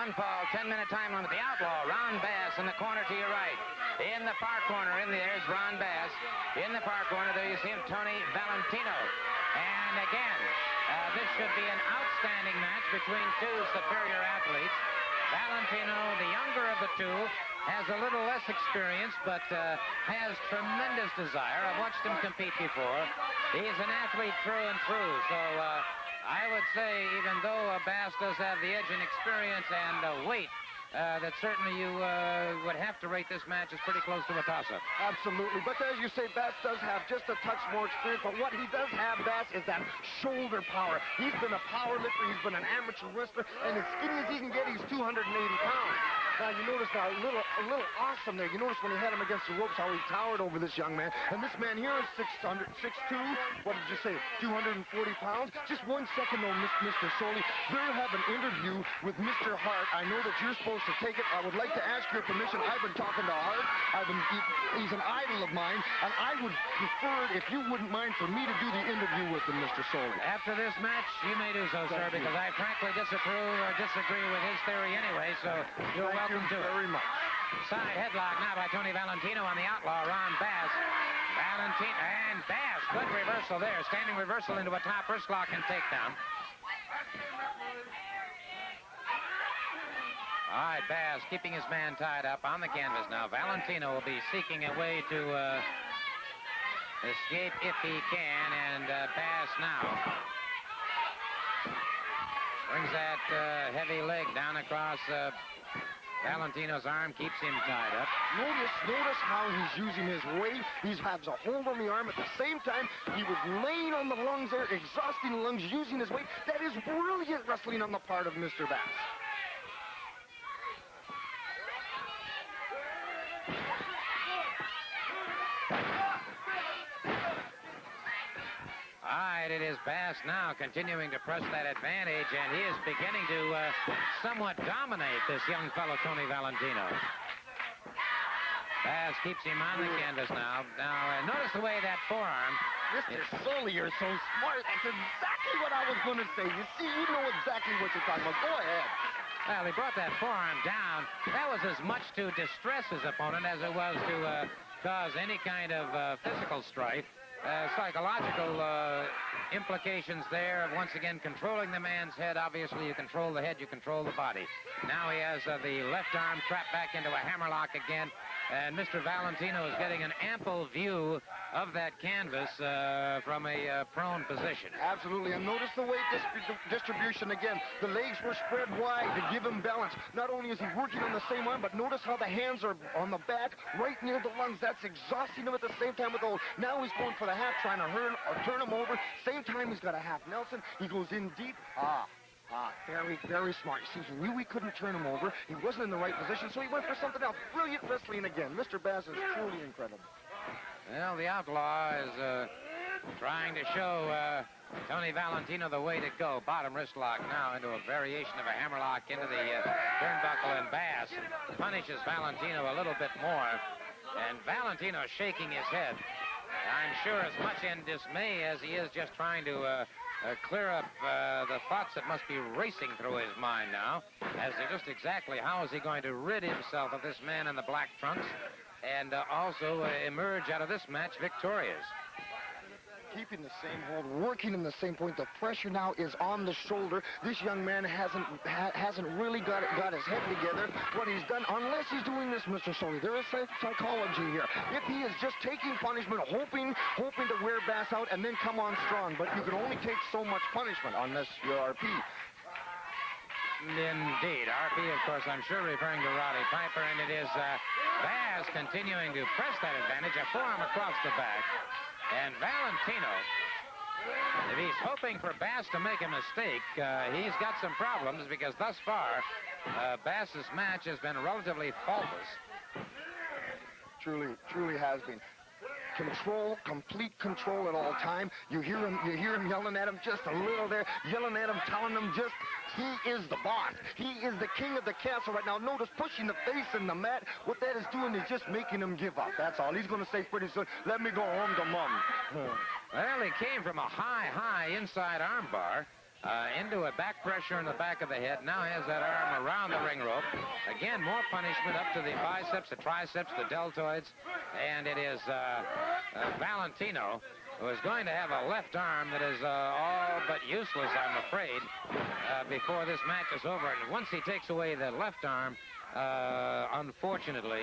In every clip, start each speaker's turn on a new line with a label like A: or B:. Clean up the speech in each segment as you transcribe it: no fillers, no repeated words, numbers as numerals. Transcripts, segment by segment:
A: Long Paul, 10-minute time limit. The Outlaw, Ron Bass in the corner to your right. In the far corner, there's Ron Bass. In the far corner, there you see him, Tony Valentino. And again, this should be an outstanding match between two superior athletes. Valentino, the younger of the two, has a little less experience, but has tremendous desire. I've watched him compete before. He's an athlete through and through, so I would say, even though Bass does have the edge in experience and weight, that certainly you would have to rate this match as pretty close to a toss-up.
B: Absolutely. But as you say, Bass does have just a touch more experience. But what he does have, Bass, is that shoulder power. He's been a power lifter. He's been an amateur wrestler. And as skinny as he can get, he's 280 pounds. Now, you notice now, a little awesome there. You notice when he had him against the ropes how he towered over this young man. And this man here is 6'2", what did you say, 240 pounds? Just 1 second, though, Mr. Soley. We'll have an interview with Mr. Hart. I know that you're supposed to take it. I would like to ask your permission. I've been talking to Hart. He's an idol of mine, and I would prefer it if you wouldn't mind for me to do the interview with him, Mr. Soley.
A: After this match, you may do so, sir, because I frankly disapprove or disagree with his theory anyway, so you're welcome.
B: Thank you very much.
A: Side headlock now by Tony Valentino on the Outlaw, Ron Bass. Valentino and Bass. Good reversal there. Standing reversal into a top wrist lock and takedown. All right, Bass keeping his man tied up on the canvas now. Valentino will be seeking a way to escape if he can, and Bass now brings that heavy leg down across Valentino's arm, keeps him tied up.
B: Notice how he's using his weight. He has a hold on the arm. At the same time, he was laying on the lungs there, exhausting the lungs, using his weight. That is brilliant wrestling on the part of Mr. Bass.
A: All right, it is Bass now continuing to press that advantage, and he is beginning to somewhat dominate this young fellow, Tony Valentino. Bass keeps him on the canvas now. Now, notice the way that forearm...
B: Mr. Soley, you're so smart. That's exactly what I was going to say. You see, you know exactly what you're talking about. Go ahead.
A: Well, he brought that forearm down. That was as much to distress his opponent as it was to cause any kind of physical strife. Psychological implications there of, once again, controlling the man's head. Obviously, you control the head, you control the body. Now he has the left arm trapped back into a hammerlock again, and Mr. Valentino is getting an ample view of that canvas from a prone position.
B: Absolutely, and notice the weight distribution again. The legs were spread wide to give him balance. Not only is he working on the same arm, but notice how the hands are on the back, right near the lungs. That's exhausting him at the same time with the hold. Now he's going for the half, trying to turn him over. Same time, he's got a half Nelson. He goes in deep. Very, very smart. See, he knew he couldn't turn him over. He wasn't in the right position, so he went for something else. Brilliant wrestling again. Mr. Bass is truly incredible.
A: Well, the Outlaw is trying to show Tony Valentino the way to go. Bottom wrist lock now into a variation of a hammerlock into the turnbuckle, and Bass punishes Valentino a little bit more. And Valentino shaking his head. I'm sure as much in dismay as he is just trying to clear up the thoughts that must be racing through his mind now, as to just exactly how is he going to rid himself of this man in the black trunks and also emerge out of this match victorious.
B: Keeping the same hold, working in the same point. The pressure now is on the shoulder. This young man hasn't really got his head together. What he's done, unless he's doing this, Mr. Soley, there is psychology here. If he is just taking punishment, hoping to wear Bass out and then come on strong, but you can only take so much punishment unless you're RP.
A: Indeed. RP, of course, I'm sure referring to Roddy Piper, and it is Bass continuing to press that advantage, a forearm across the back. And Valentino, if he's hoping for Bass to make a mistake, he's got some problems, because thus far, Bass's match has been relatively faultless.
B: Truly has been. Control, complete control at all time. You hear him yelling at him just a little there, yelling at him, telling him just, he is the boss. He is the king of the castle right now. Notice pushing the face in the mat. What that is doing is just making him give up. That's all. He's going to say pretty soon, let me go home to mom.
A: Well, he came from a high inside armbar. into a back pressure in the back of the head. Now has that arm around the ring rope. Again, more punishment up to the biceps, the triceps, the deltoids. And it is Valentino who is going to have a left arm that is all but useless, I'm afraid, before this match is over. And once he takes away the left arm, unfortunately,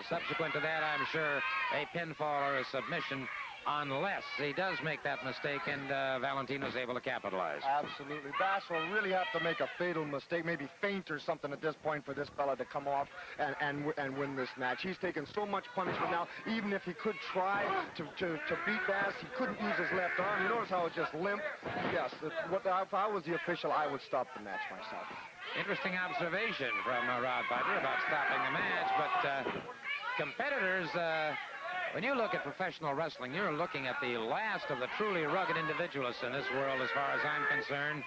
A: subsequent to that, I'm sure, a pinfall or a submission, unless he does make that mistake and Valentino's able to capitalize.
B: Absolutely. Bass will really have to make a fatal mistake, maybe feint or something at this point for this fella to come off and win this match. He's taken so much punishment now. Even if he could try to beat Bass, he couldn't use his left arm. You notice how it's just limp? Yes, if I was the official, I would stop the match myself.
A: Interesting observation from Rod Piper about stopping the match, but competitors... when you look at professional wrestling, you're looking at the last of the truly rugged individualists in this world, as far as I'm concerned.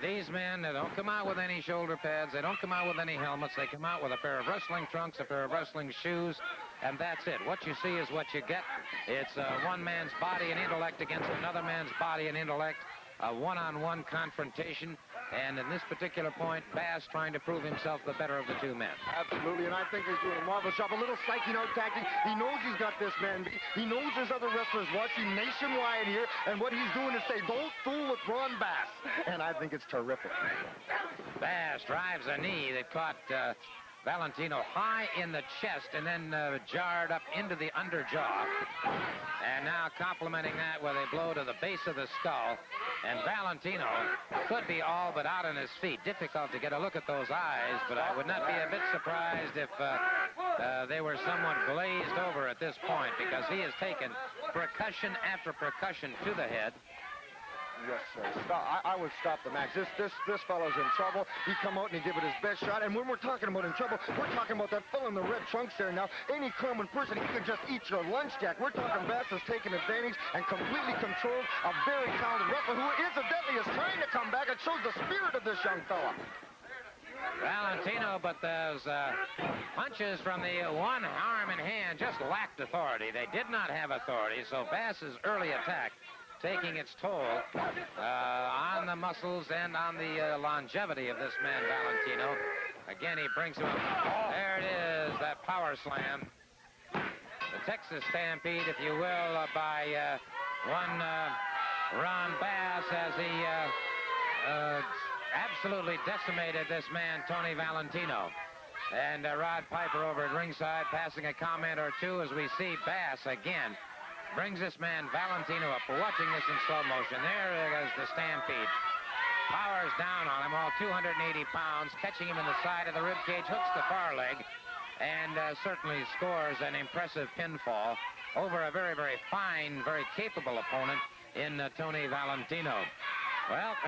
A: These men, they don't come out with any shoulder pads. They don't come out with any helmets. They come out with a pair of wrestling trunks, a pair of wrestling shoes, and that's it. What you see is what you get. It's one man's body and intellect against another man's body and intellect. A one-on-one confrontation, and in this particular point, Bass trying to prove himself the better of the two men.
B: Absolutely, and I think he's doing a marvelous job. A little psyching out tactic. He knows he's got this man beat. He knows there's other wrestlers watching nationwide here, and what he's doing is say, don't fool with Ron Bass. And I think it's terrific.
A: Bass drives a knee that caught Valentino high in the chest and then jarred up into the underjaw. And now complementing that with a blow to the base of the skull. And Valentino could be all but out on his feet. Difficult to get a look at those eyes, but I would not be a bit surprised if they were somewhat glazed over at this point, because he has taken percussion after percussion to the head.
B: Yes, sir. I would stop the match. This fellow's in trouble. He come out and he give it his best shot. And when we're talking about in trouble, we're talking about that fellow in the red trunks there now. Any common person, he could just eat your lunch, Jack. We're talking Bass is taking advantage and completely controlled a very talented wrestler who incidentally is trying to come back. It shows the spirit of this young fella.
A: Valentino, but those punches from the one arm and hand just lacked authority. They did not have authority, so Bass's early attack taking its toll on the muscles and on the longevity of this man, Valentino. Again, he brings him up. There it is, that power slam. The Texas Stampede, if you will, by one Ron Bass, as he absolutely decimated this man, Tony Valentino. And Rod Piper over at ringside passing a comment or two as we see Bass again brings this man Valentino up. We're watching this in slow motion. There goes the Stampede. Powers down on him, all 280 pounds, catching him in the side of the rib cage, hooks the far leg, and certainly scores an impressive pinfall over a very, very fine, very capable opponent in Tony Valentino. Well...